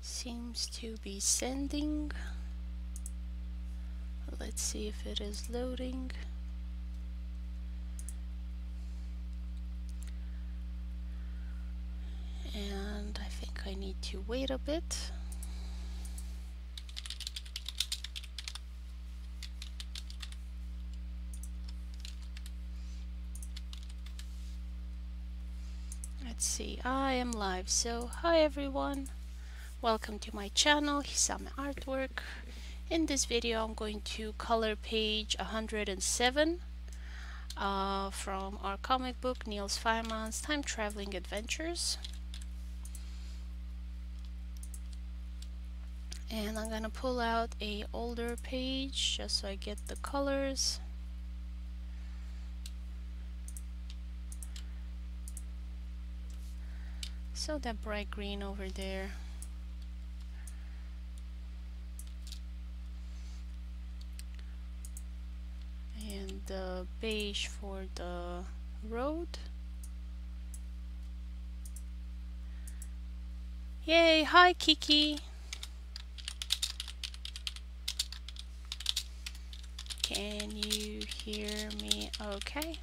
Seems to be sending. Let's see if it is loading. And I think I need to wait a bit. Let's see, I am live. So hi everyone, welcome to my channel, Hisame Artwork. In this video I'm going to color page 107 from our comic book Niels Feynman's Time Traveling Adventures. And I'm gonna pull out a older page just so I get the colors. So that bright green over there. And the beige for the road. Yay! Hi Kiki! Can you hear me okay?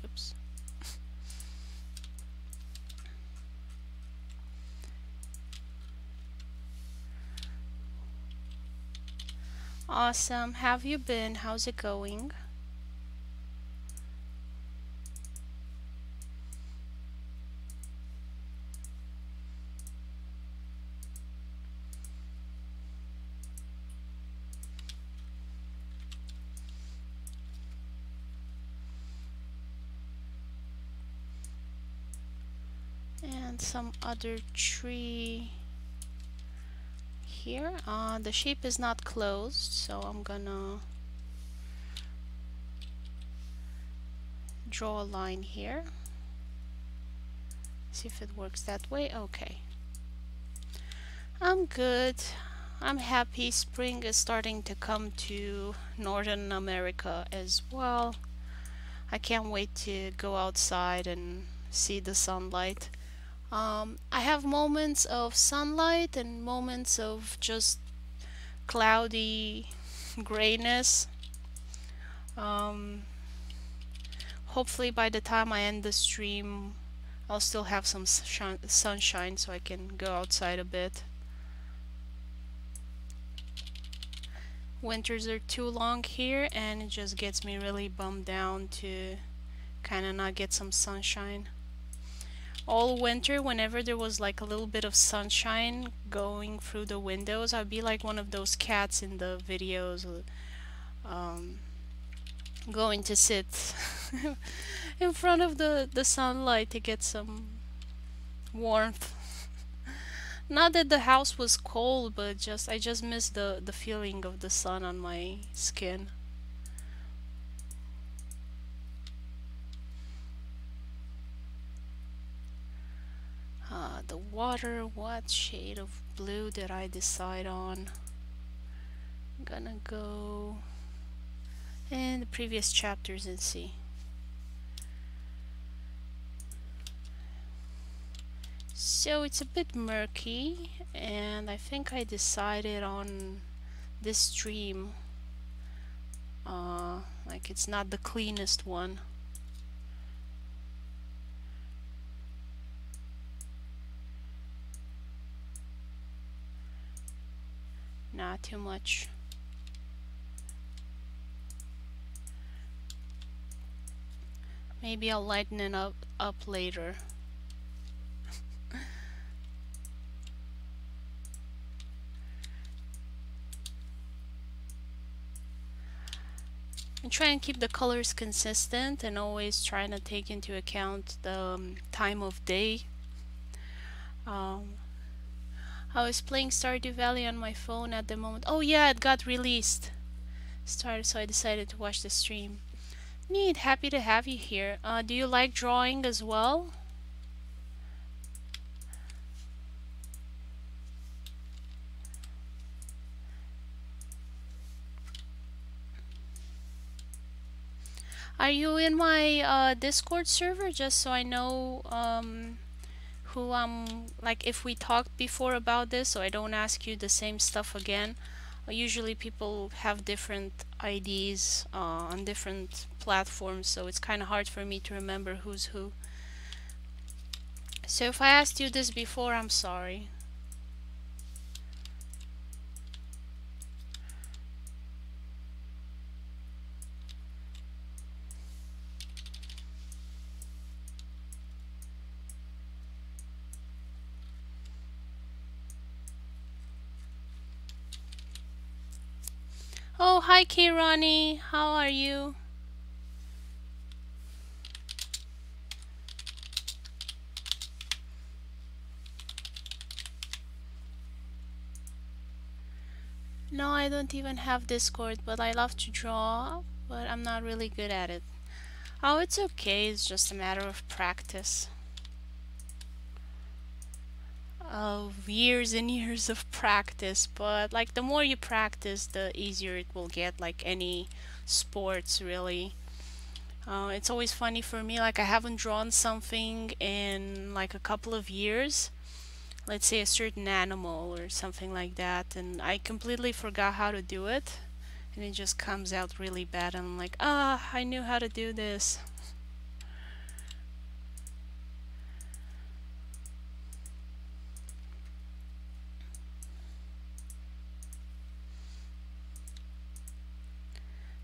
Oops. Awesome. Have you been? How's it going? And some other tree here. The shape is not closed, so I'm gonna draw a line here. See if it works that way. Okay. I'm good. I'm happy spring is starting to come to Northern America as well. I can't wait to go outside and see the sunlight. I have moments of sunlight and moments of just cloudy grayness. Hopefully by the time I end the stream I'll still have some sunshine so I can go outside a bit. Winters are too long here and it just gets me really bummed down to kind of not get some sunshine. All winter, whenever there was like a little bit of sunshine going through the windows, I'd be like one of those cats in the videos, going to sit in front of the sunlight to get some warmth. Not that the house was cold, but I just miss the feeling of the sun on my skin. The water, what shade of blue did I decide on? I'm gonna go in the previous chapters and see. So it's a bit murky, and I think I decided on this stream. Like it's not the cleanest one. Not too much. Maybe I'll lighten it up later. And try and keep the colors consistent and always trying to take into account the time of day. I was playing Stardew Valley on my phone at the moment. Oh yeah, it got released. So I decided to watch the stream. Neat, happy to have you here. Do you like drawing as well? Are you in my Discord server, just so I know who like if we talked before about this, so I don't ask you the same stuff again. Usually people have different IDs on different platforms, so it's kind of hard for me to remember who's who. So if I asked you this before, I'm sorry. Oh, hi Kirani, how are you? No, I don't even have Discord, but I love to draw, but I'm not really good at it. Oh, it's okay, it's just a matter of practice. Of years and years of practice, but like the more you practice, the easier it will get, like any sports really. It's always funny for me, like I haven't drawn something in like a couple of years, let's say a certain animal or something like that, and I completely forgot how to do it, and it just comes out really bad, and I'm like, ah, I knew how to do this.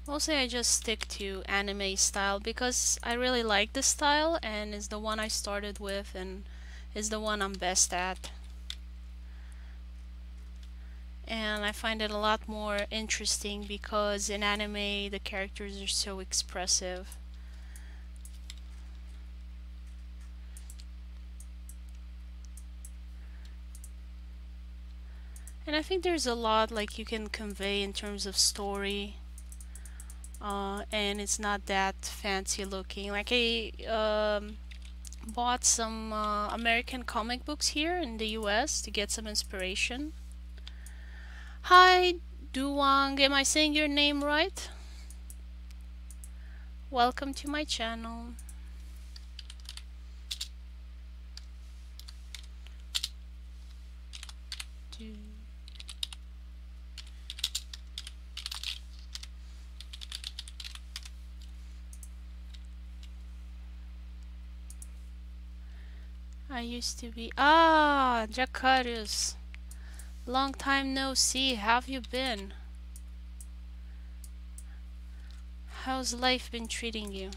Mostly I just stick to anime style because I really like the style and it's the one I started with and is the one I'm best at. And I find it a lot more interesting because in anime the characters are so expressive. And I think there's a lot like you can convey in terms of story. And it's not that fancy looking. Like I bought some American comic books here in the US to get some inspiration. Hi, Duwang. Am I saying your name right? Welcome to my channel. I used to be... Ah, Jacarius. Long time no see. How have you been? How's life been treating you?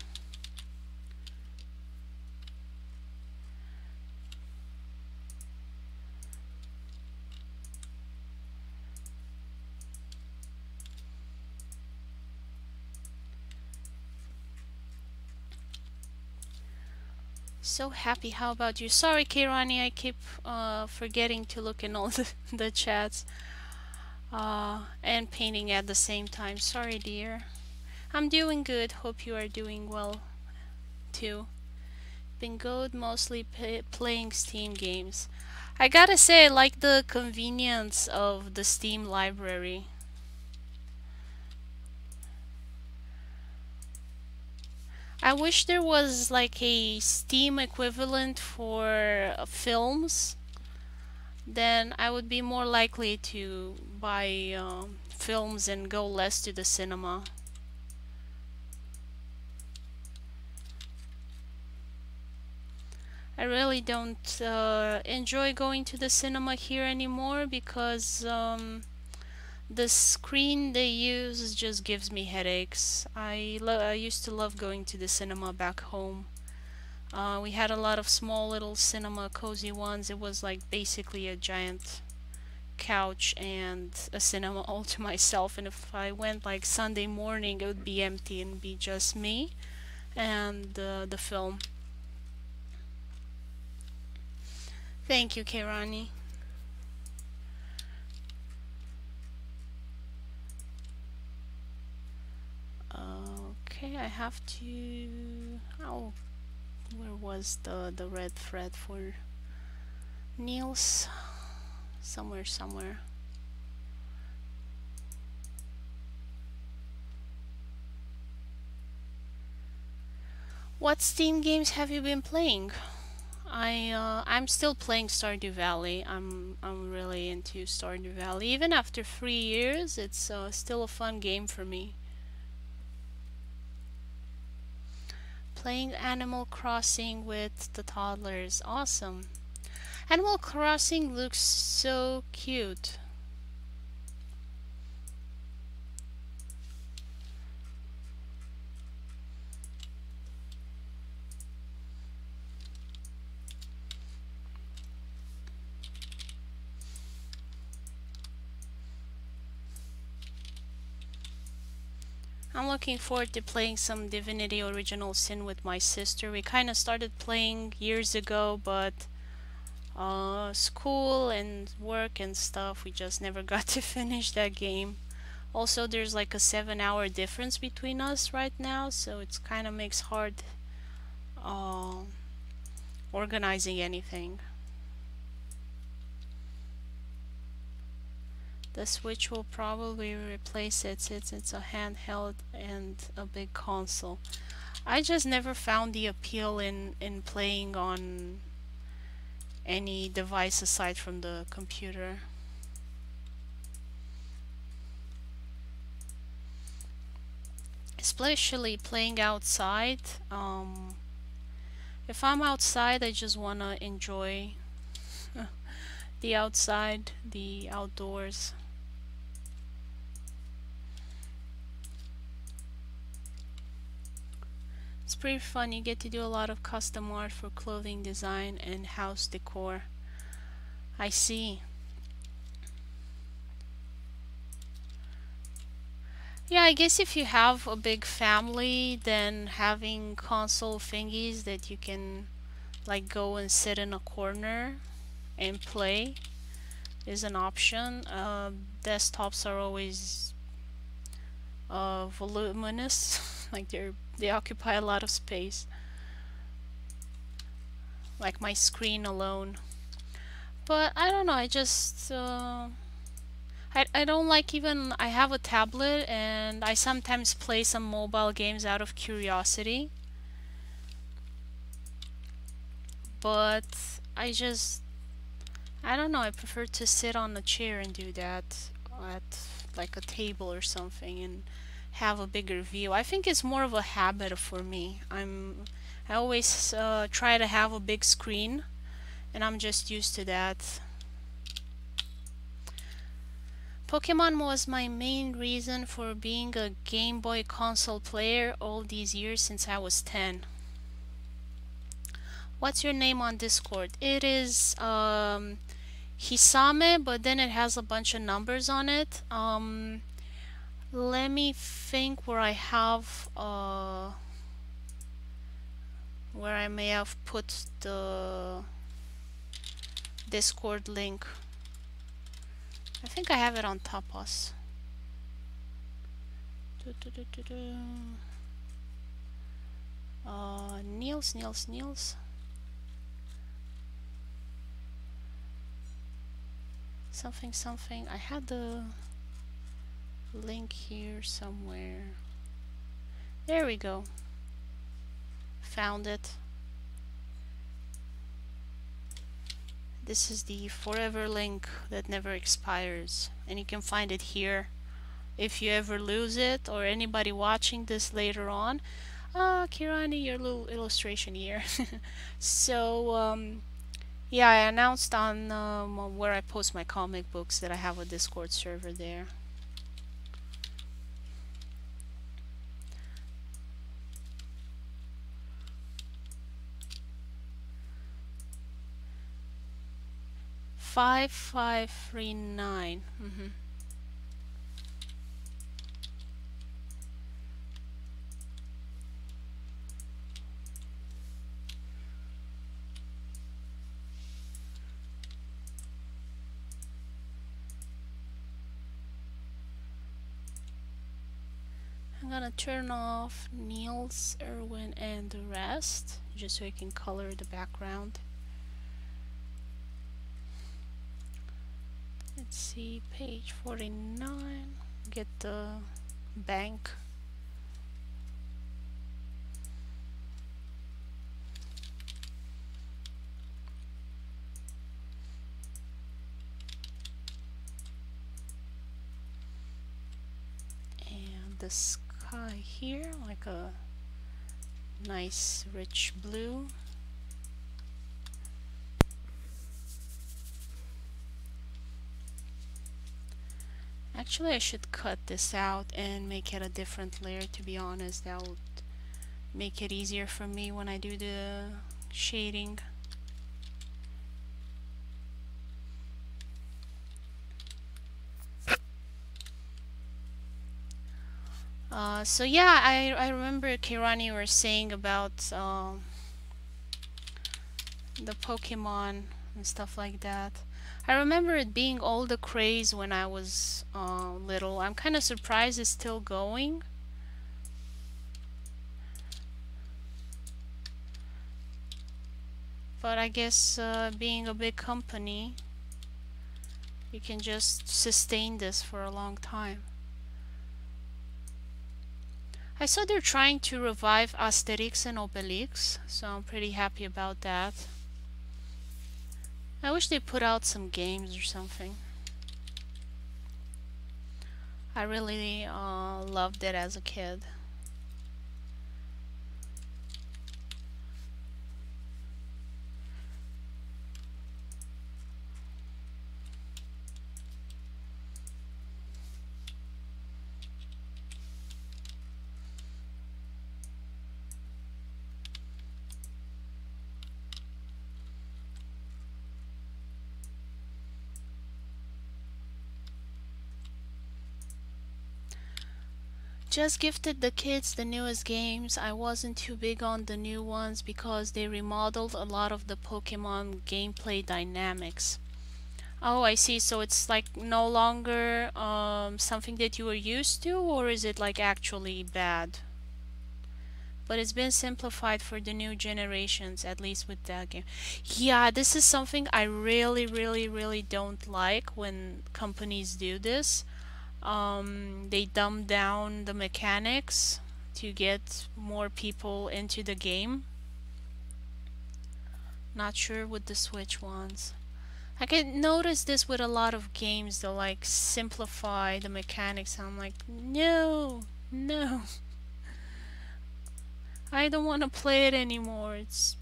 So happy. How about you? Sorry, Kirani, I keep forgetting to look in all the chats and painting at the same time. Sorry, dear. I'm doing good. Hope you are doing well too. Been good, mostly playing Steam games. I gotta say, I like the convenience of the Steam library. I wish there was like a Steam equivalent for films. Then I would be more likely to buy films and go less to the cinema. I really don't enjoy going to the cinema here anymore because the screen they use just gives me headaches. I used to love going to the cinema back home. We had a lot of small little cinema, cozy ones. It was like basically a giant couch and a cinema all to myself. And if I went like Sunday morning, it would be empty and be just me and the film. Thank you, Kirani. Okay, I have to... Oh, where was the red thread for Niels? Somewhere. What Steam games have you been playing? I'm still playing Stardew Valley. I'm really into Stardew Valley. Even after 3 years, it's still a fun game for me. Playing Animal Crossing with the toddlers. Awesome. Animal Crossing looks so cute. I'm looking forward to playing some Divinity Original Sin with my sister. We kind of started playing years ago, but school and work and stuff, we just never got to finish that game. Also, there's like a 7-hour difference between us right now, so it's kind of makes hard uh, organizing anything. The Switch will probably replace it since it's a handheld and a big console. I just never found the appeal in playing on any device aside from the computer. Especially playing outside. If I'm outside, I just wanna enjoy the outside, the outdoors. It's pretty fun. You get to do a lot of custom art for clothing design and house decor. I see. Yeah, I guess if you have a big family, then having console thingies that you can like go and sit in a corner and play is an option. Desktops are always voluminous, like they occupy a lot of space, like my screen alone. But I don't know. I don't like even. I have a tablet and I sometimes play some mobile games out of curiosity. But I don't know. I prefer to sit on a chair and do that at like a table or something and have a bigger view. I think it's more of a habit for me. I always try to have a big screen, and I'm just used to that. Pokemon was my main reason for being a Game Boy console player all these years since I was 10. What's your name on Discord? It is Hisame, but then it has a bunch of numbers on it. Let me think where I may have put the Discord link. I think I have it on Tapas. Niels. Something. I had the link here somewhere. There we go. Found it. This is the forever link that never expires, and you can find it here if you ever lose it, or anybody watching this later on. Kirani, your little illustration here. So yeah, I announced on where I post my comic books that I have a Discord server there. Five 39. I'm gonna turn off Niels, Erwin, and the rest, just so I can color the background. Let's see, page 49. Get the bank. the sky here, like a nice rich blue. Actually, I should cut this out and make it a different layer, to be honest. That would make it easier for me when I do the shading. So yeah, I remember Kirani were saying about the Pokemon and stuff like that. I remember it being all the craze when I was little. I'm kind of surprised it's still going. But I guess being a big company, you can just sustain this for a long time. I saw they're trying to revive Asterix and Obelix, so I'm pretty happy about that. I wish they put out some games or something. I really loved it as a kid. Just gifted the kids the newest games. I wasn't too big on the new ones because they remodeled a lot of the Pokemon gameplay dynamics. Oh, I see. So it's like no longer something that you were used to, or is it like actually bad? But it's been simplified for the new generations, at least with that game. Yeah, this is something I really, really, really don't like when companies do this. They dumb down the mechanics to get more people into the game. Not sure with the Switch ones. I can notice this with a lot of games. They'll like simplify the mechanics. I'm like, no, no, I don't want to play it anymore. It's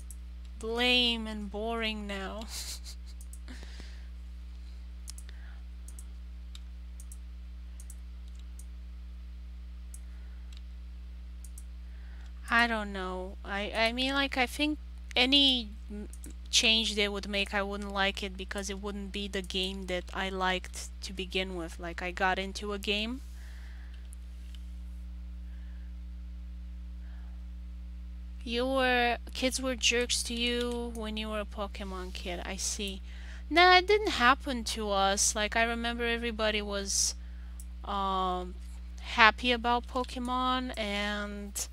lame and boring now. I don't know. I mean, like, I think any change they would make, I wouldn't like it because it wouldn't be the game that I liked to begin with. Like, I got into a game. Kids were jerks to you when you were a Pokemon kid. I see. Nah, it didn't happen to us. Like, I remember everybody was um happy about Pokemon, and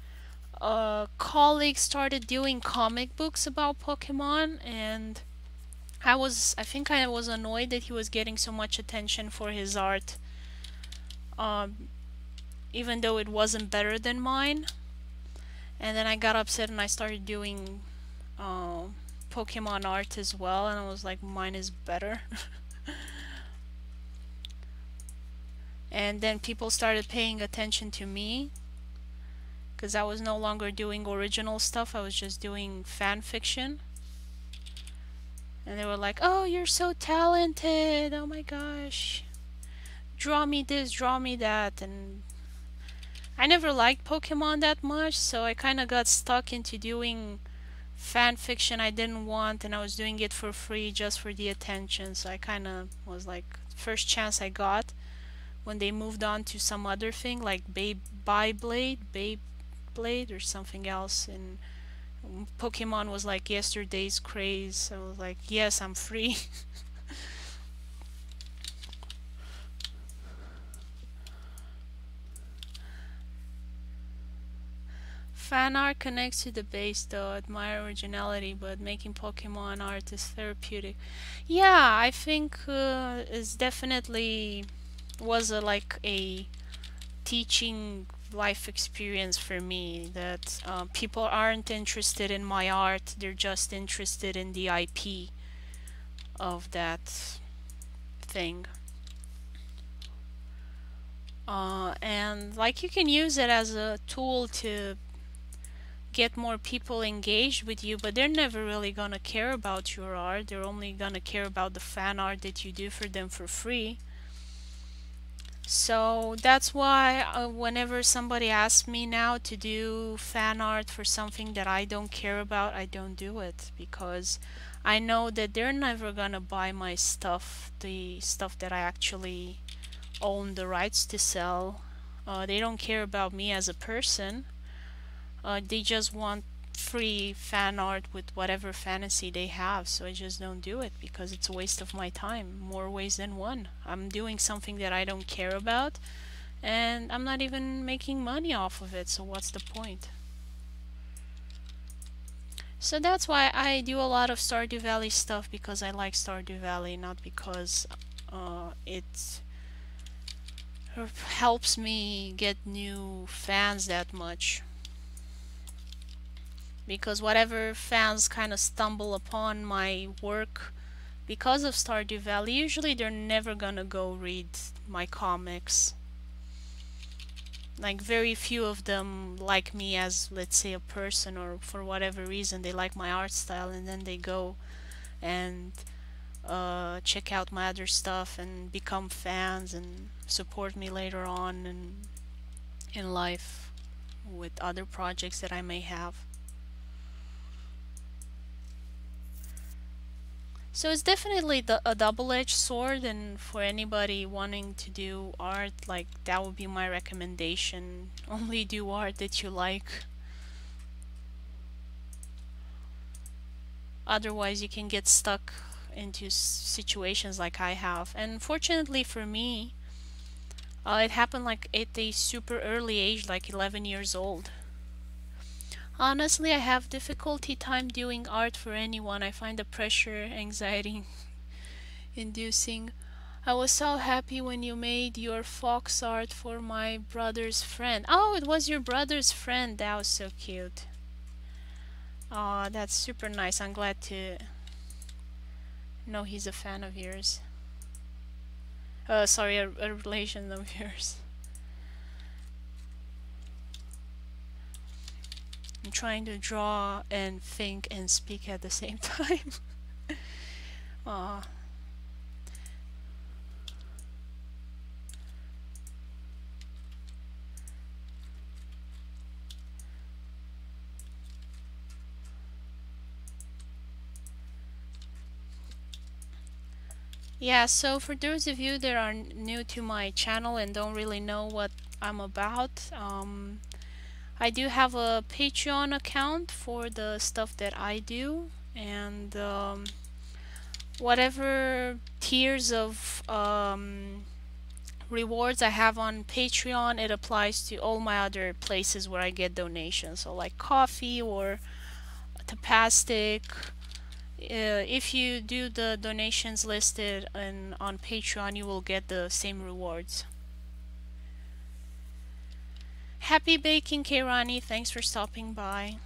colleagues started doing comic books about Pokemon, and I think I was annoyed that he was getting so much attention for his art, um, even though it wasn't better than mine. And then I got upset and I started doing uh, Pokemon art as well, and I was like, mine is better. And then people started paying attention to me because I was no longer doing original stuff, I was just doing fan fiction. And they were like, oh, you're so talented, oh my gosh, draw me this, draw me that. And I never liked Pokemon that much, so I kind of got stuck into doing fan fiction I didn't want, and I was doing it for free just for the attention. So I kind of was like, first chance I got when they moved on to some other thing like Beyblade or something else, and Pokemon was like yesterday's craze. So I was like, yes, I'm free. Fan art connects to the base though. Admire originality, but making Pokemon art is therapeutic. Yeah, I think it's definitely was like a teaching life experience for me that people aren't interested in my art, they're just interested in the IP of that thing. And like you can use it as a tool to get more people engaged with you, but they're never really gonna care about your art. They're only gonna care about the fan art that you do for them for free. So that's why whenever somebody asks me now to do fan art for something that I don't care about, I don't do it because I know that they're never gonna buy my stuff, the stuff that I actually own the rights to sell. They don't care about me as a person. They just want free fan art with whatever fantasy they have, so I just don't do it because it's a waste of my time, more ways than one. I'm doing something that I don't care about, and I'm not even making money off of it, so what's the point? So that's why I do a lot of Stardew Valley stuff, because I like Stardew Valley, not because it helps me get new fans that much. Because whatever fans kind of stumble upon my work because of Stardew Valley, usually they're never gonna go read my comics. Like, very few of them like me as, let's say, a person, or for whatever reason they like my art style, and then they go and check out my other stuff and become fans and support me later on in life with other projects that I may have. So it's definitely a double-edged sword, and for anybody wanting to do art, like, that would be my recommendation. Only do art that you like. Otherwise, you can get stuck into situations like I have. And fortunately for me, it happened like at a super early age, like 11 years old. Honestly, I have difficulty time doing art for anyone. I find the pressure, anxiety inducing. I was so happy when you made your fox art for my brother's friend. Oh, it was your brother's friend. That was so cute. Oh, that's super nice. I'm glad to know he's a fan of yours. Sorry, a relation of yours. I'm trying to draw and think and speak at the same time. Aw. Yeah, so for those of you that are new to my channel and don't really know what I'm about, I do have a Patreon account for the stuff that I do, and whatever tiers of rewards I have on Patreon, it applies to all my other places where I get donations, so like coffee or Tapastic. If you do the donations listed on Patreon, you will get the same rewards. Happy baking, Kairani. Thanks for stopping by.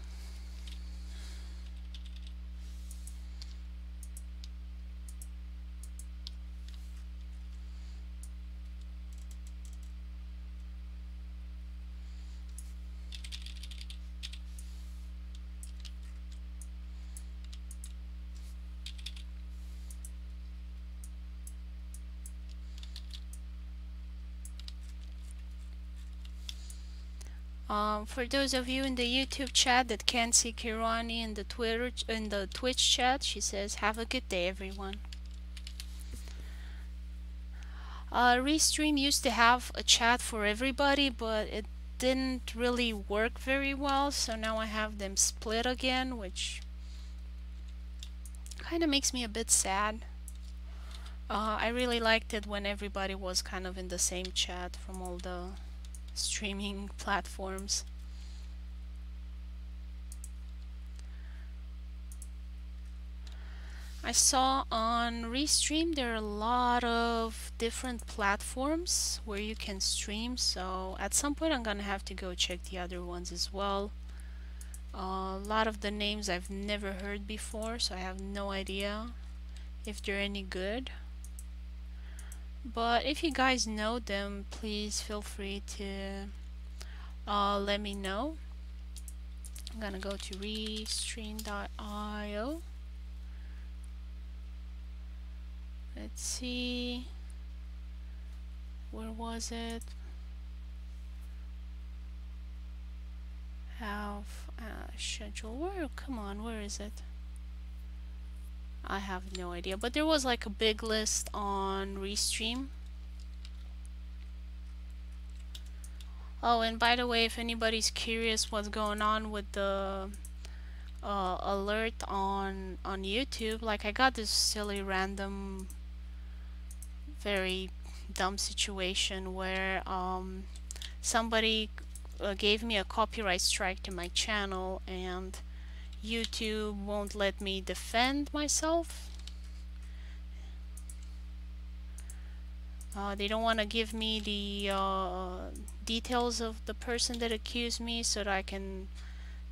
For those of you in the YouTube chat that can't see Kirani in the Twitch chat, she says, "Have a good day, everyone." Restream used to have a chat for everybody, but it didn't really work very well, so now I have them split again, which kind of makes me a bit sad. I really liked it when everybody was kind of in the same chat from all the streaming platforms. I saw on Restream there are a lot of different platforms where you can stream, so at some point I'm gonna have to go check the other ones as well. A lot of the names I've never heard before, so I have no idea if they're any good. But if you guys know them, please feel free to let me know. I'm gonna go to restream.io. Let's see, where was it? Have schedule. Where? Come on, where is it? I have no idea. But there was like a big list on Restream. Oh, and by the way, if anybody's curious what's going on with the alert on YouTube, like I got this silly random very dumb situation where somebody gave me a copyright strike to my channel and YouTube won't let me defend myself. They don't want to give me the details of the person that accused me so that I can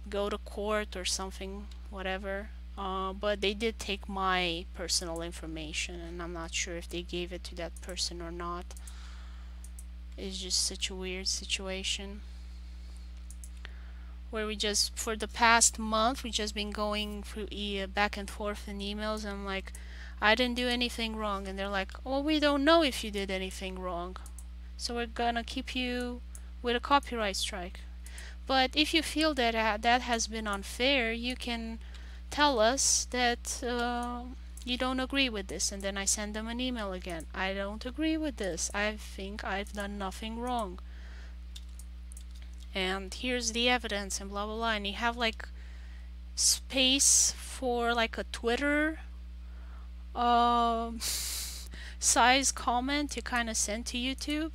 go to court or something, whatever. But they did take my personal information, and I'm not sure if they gave it to that person or not. It's just such a weird situation where we just, for the past month, we just been going through back and forth in emails. And I'm like, I didn't do anything wrong, and they're like, well, we don't know if you did anything wrong, so we're gonna keep you with a copyright strike. But if you feel that that has been unfair, you can tell us that you don't agree with this, and then I send them an email again. I don't agree with this. I think I've done nothing wrong, and here's the evidence, and blah blah blah. And you have like space for like a Twitter size comment to kind of send to YouTube.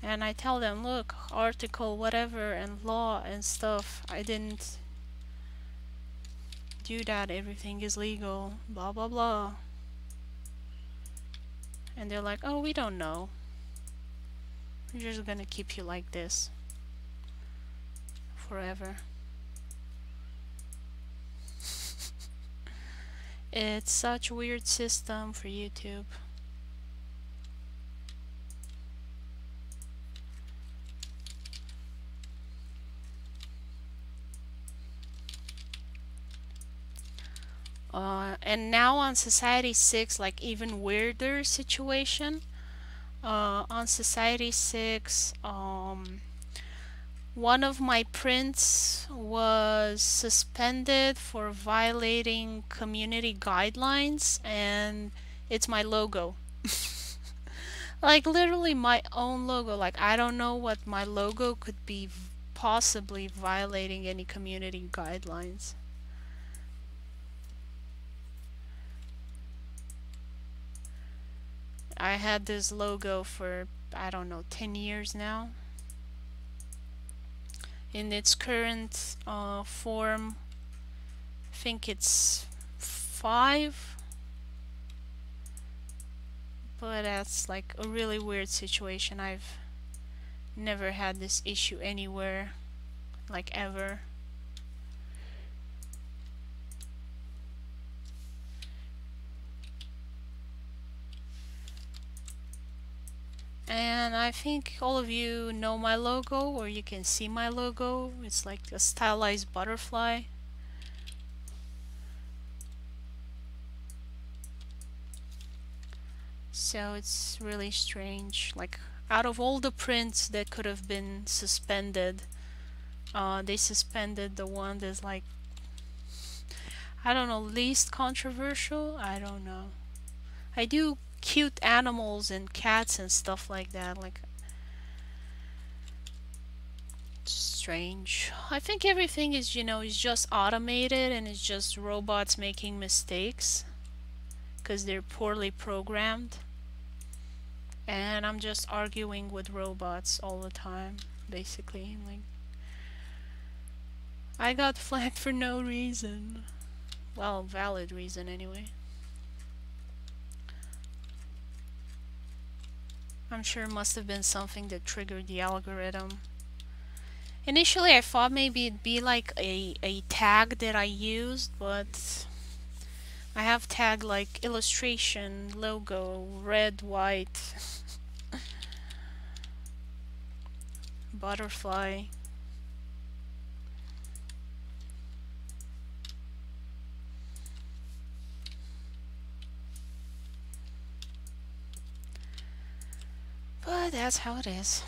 And I tell them, look, article whatever and law and stuff, I didn't do that, everything is legal, blah blah blah. And they're like, oh, we don't know, we're just gonna keep you like this forever. It's such a weird system for YouTube. And now on Society 6, like even weirder situation. On Society 6, one of my prints was suspended for violating community guidelines, and it's my logo. Like literally my own logo. Like I don't know what my logo could be possibly violating any community guidelines. I had this logo for, I don't know, 10 years now. In its current form, I think it's 5. But that's like a really weird situation. I've never had this issue anywhere, like ever. And I think all of you know my logo, or you can see my logo. It's like a stylized butterfly. So it's really strange. Like out of all the prints that could have been suspended, they suspended the one that's like, I don't know, least controversial. I don't know. I do cute animals and cats and stuff like that. Like, strange. I think everything is, you know, is just automated, and it's just robots making mistakes because they're poorly programmed. And I'm just arguing with robots all the time, basically. Like, I got flagged for no reason. Well, valid reason anyway. I'm sure it must have been something that triggered the algorithm. Initially I thought maybe it'd be like a tag that I used, but I have tag like illustration, logo, red, white, butterfly. But that's how it is.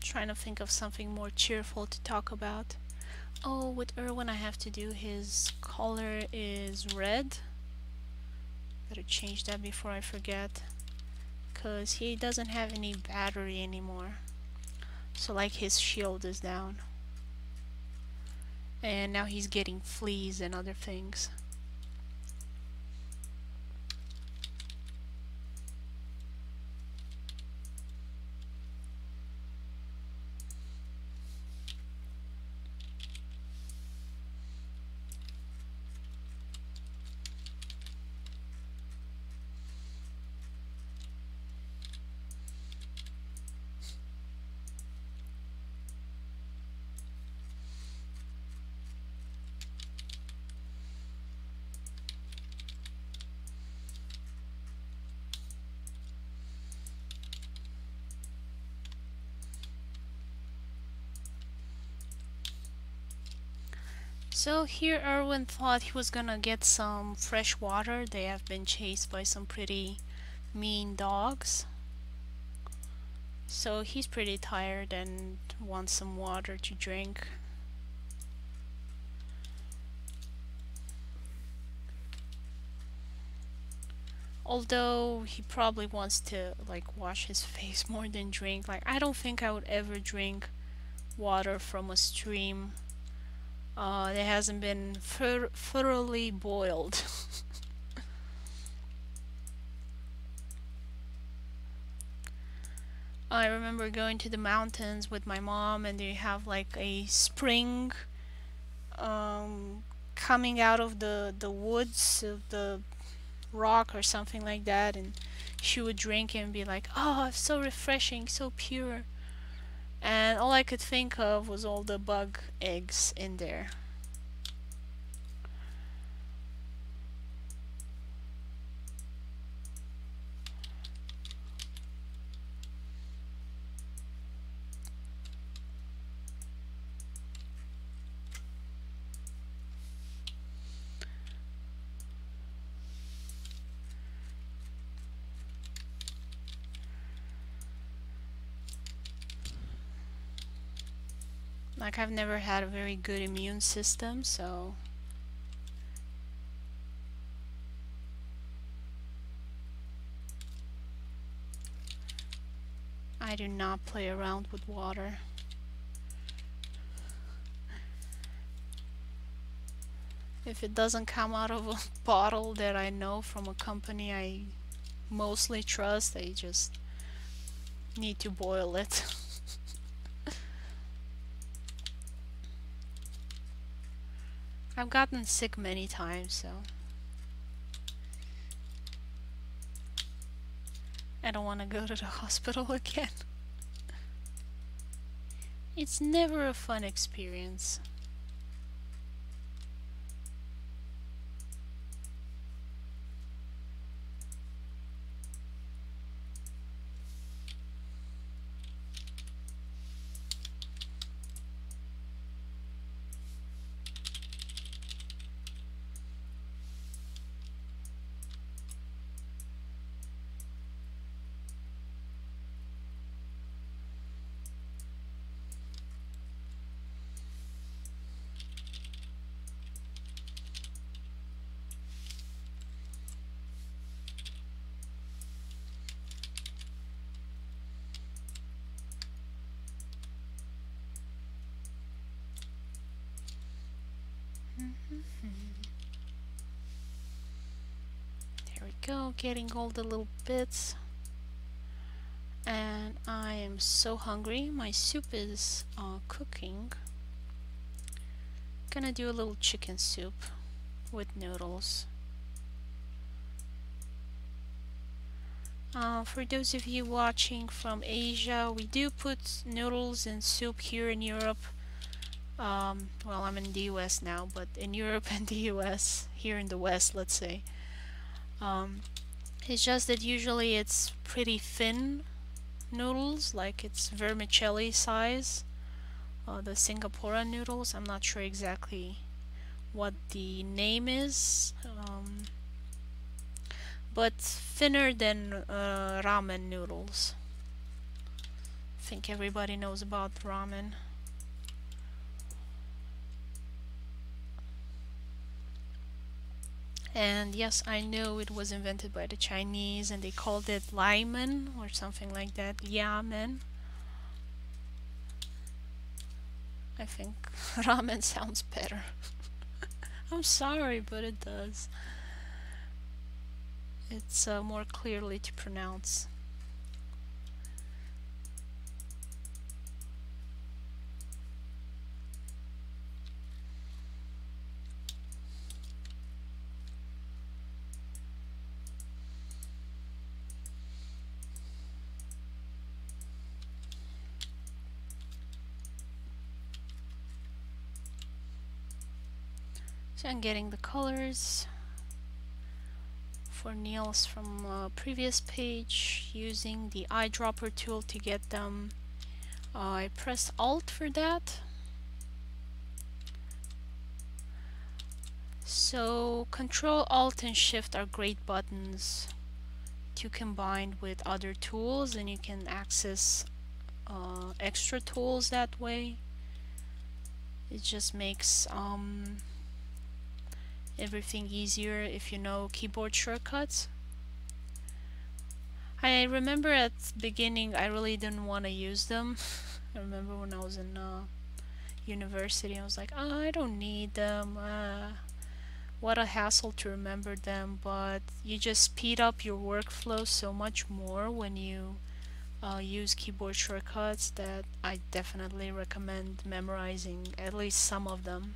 Trying to think of something more cheerful to talk about. Oh, with Erwin I have to do his color is red. Better change that before I forget, because he doesn't have any battery anymore. So like his shield is down. And now he's getting fleas and other things. So here Erwin thought he was gonna get some fresh water. They have been chased by some pretty mean dogs. So he's pretty tired and wants some water to drink. Although he probably wants to like wash his face more than drink. Like I don't think I would ever drink water from a stream that hasn't been thoroughly boiled. I remember going to the mountains with my mom and they have like a spring um, coming out of the woods of the rock or something like that, and she would drink it and be like, oh, it's so refreshing, so pure. And all I could think of was all the bug eggs in there. Like I've never had a very good immune system, so I do not play around with water. If it doesn't come out of a bottle that I know from a company I mostly trust, I just need to boil it. I've gotten sick many times, so I don't want to go to the hospital again. It's never a fun experience. There we go, getting all the little bits. And I am so hungry. My soup is cooking. Gonna do a little chicken soup with noodles. For those of you watching from Asia, we do put noodles in soup here in Europe. Well, I'm in the US now, but in Europe and the US, here in the West, let's say, it's just that usually it's pretty thin noodles, like it's vermicelli size. The Singaporean noodles, I'm not sure exactly what the name is, but thinner than ramen noodles. I think everybody knows about ramen. And yes, I know it was invented by the Chinese and they called it Lyman or something like that. Yamen. I think ramen sounds better. I'm sorry, but it does. It's more clearly to pronounce. So I'm getting the colors for Niels from previous page using the eyedropper tool to get them. I press Alt for that. So Control, Alt, and Shift are great buttons to combine with other tools, and you can access extra tools that way. It just makes everything easier if you know keyboard shortcuts. I remember at the beginning I really didn't want to use them. I remember when I was in university, I was like, oh, I don't need them. What a hassle to remember them, but you just speed up your workflow so much more when you use keyboard shortcuts that I definitely recommend memorizing at least some of them.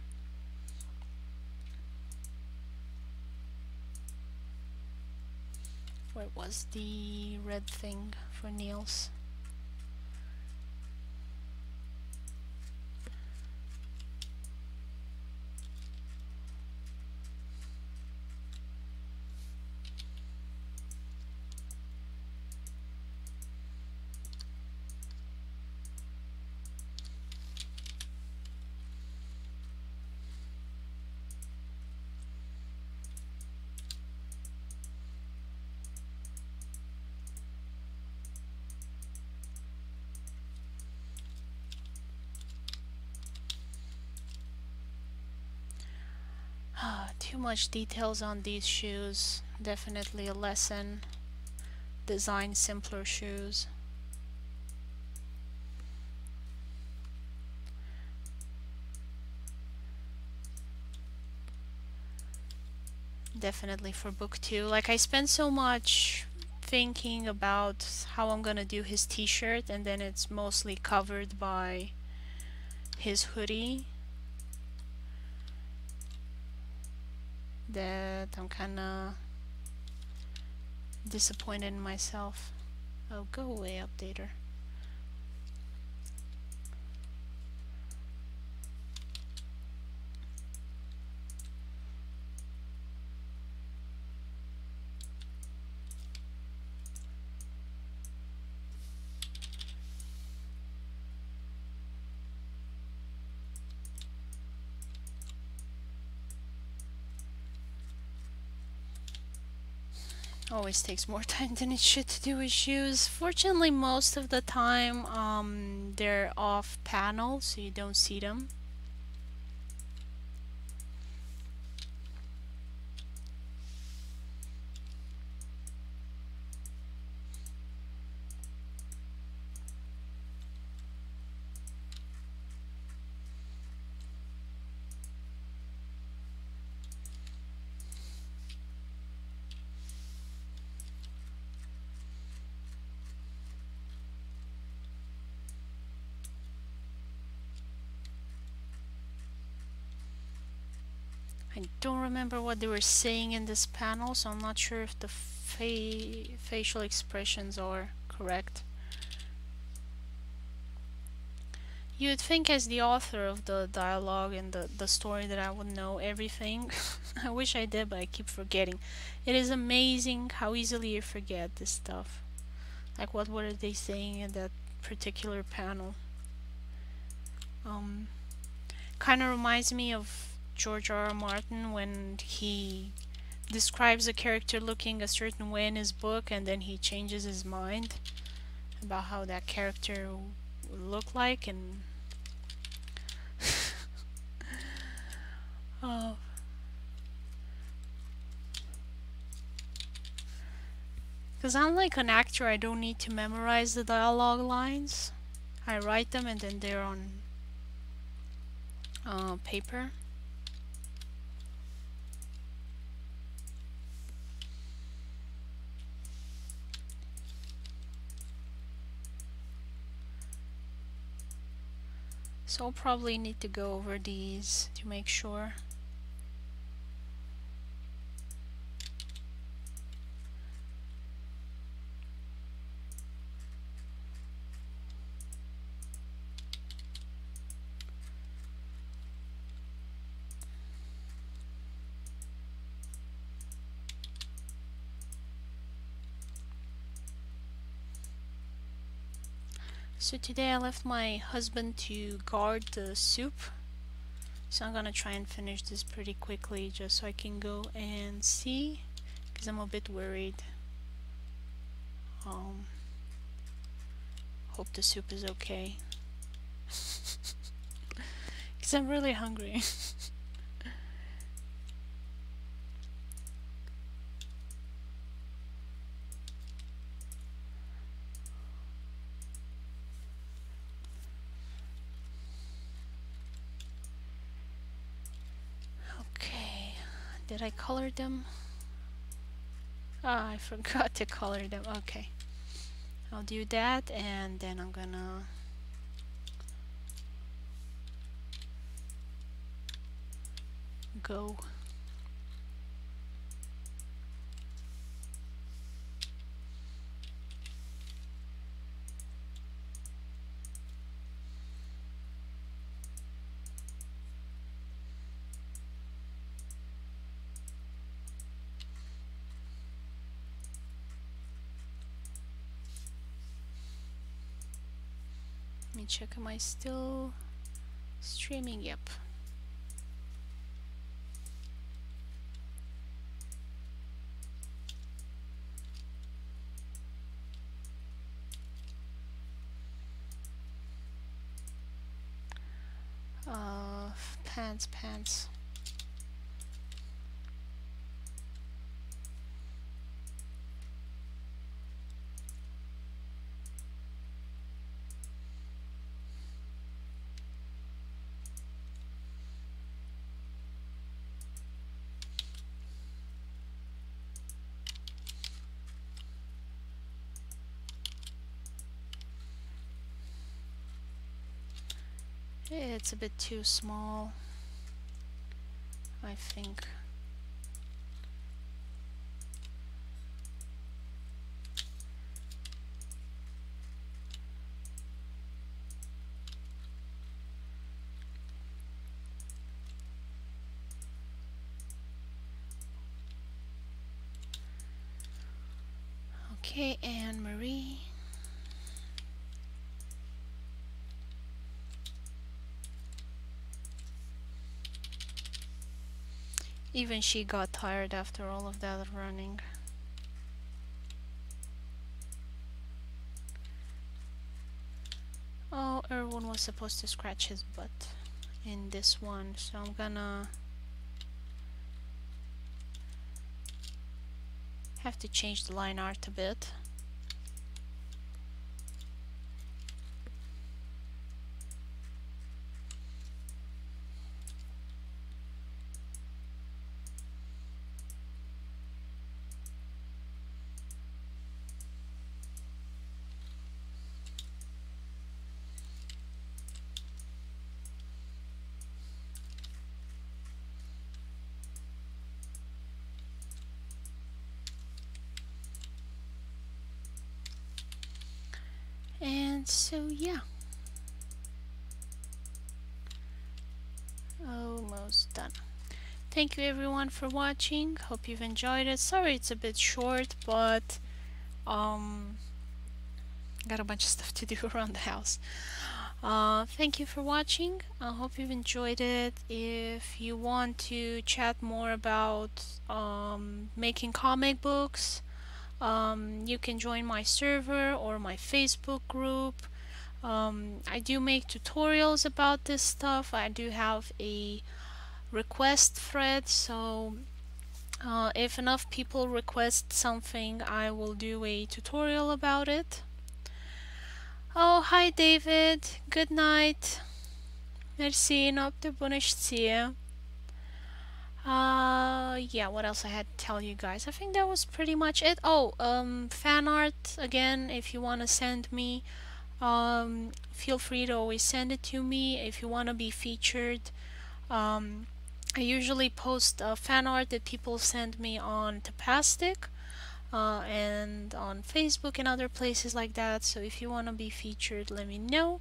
Where was the red thing for Niels? Too much details on these shoes. Definitely a lesson. Design simpler shoes. Definitely for book 2. Like, I spent so much thinking about how I'm gonna do his t-shirt, and then it's mostly covered by his hoodie, that I'm kinda disappointed in myself. Oh, go away, updater. Always takes more time than it should to do with shoes. Fortunately, most of the time they're off panel, so you don't see them. I don't remember what they were saying in this panel, so I'm not sure if the facial expressions are correct. You'd think as the author of the dialogue and the story that I would know everything. I wish I did, but I keep forgetting. It is amazing how easily you forget this stuff. Like what were they saying in that particular panel? Kind of reminds me of George R. R. Martin when he describes a character looking a certain way in his book and then he changes his mind about how that character would look like. And because unlike an actor, I don't need to memorize the dialogue lines. I write them and then they're on paper. So I'll probably need to go over these to make sure. So today I left my husband to guard the soup. So I'm gonna try and finish this pretty quickly just so I can go and see, because I'm a bit worried. Hope the soup is okay. Because I'm really hungry. Okay, did I color them? Ah, I forgot to color them. Okay, I'll do that and then I'm gonna go. Let me check, am I still streaming? Yep. Pants. It's a bit too small, I think. Okay, Anne Marie. Even she got tired after all of that running. Oh, Erwin was supposed to scratch his butt in this one, so I'm gonna have to change the line art a bit. So yeah, almost done. Thank you everyone for watching. Hope you've enjoyed it. Sorry it's a bit short, but um got a bunch of stuff to do around the house. Thank you for watching. I hope you've enjoyed it. If you want to chat more about making comic books, you can join my server or my Facebook group. I do make tutorials about this stuff. I do have a request thread, so if enough people request something, I will do a tutorial about it. Oh, hi David. Good night. Merci, noapte bună și ție. Yeah, what else I had to tell you guys? I think that was pretty much it. Oh, fan art again. If you want to send me, feel free to always send it to me. If you want to be featured, I usually post fan art that people send me on Tapastic, and on Facebook and other places like that. So if you want to be featured, let me know.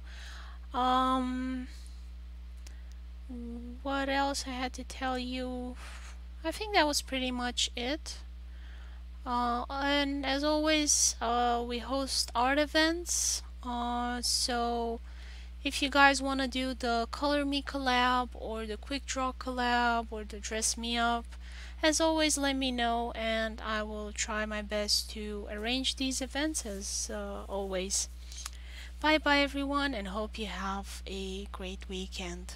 What else I had to tell you? I think that was pretty much it. And as always, we host art events. So if you guys want to do the Color Me collab or the Quick Draw collab or the Dress Me Up, as always, let me know and I will try my best to arrange these events as always. Bye bye everyone, and hope you have a great weekend.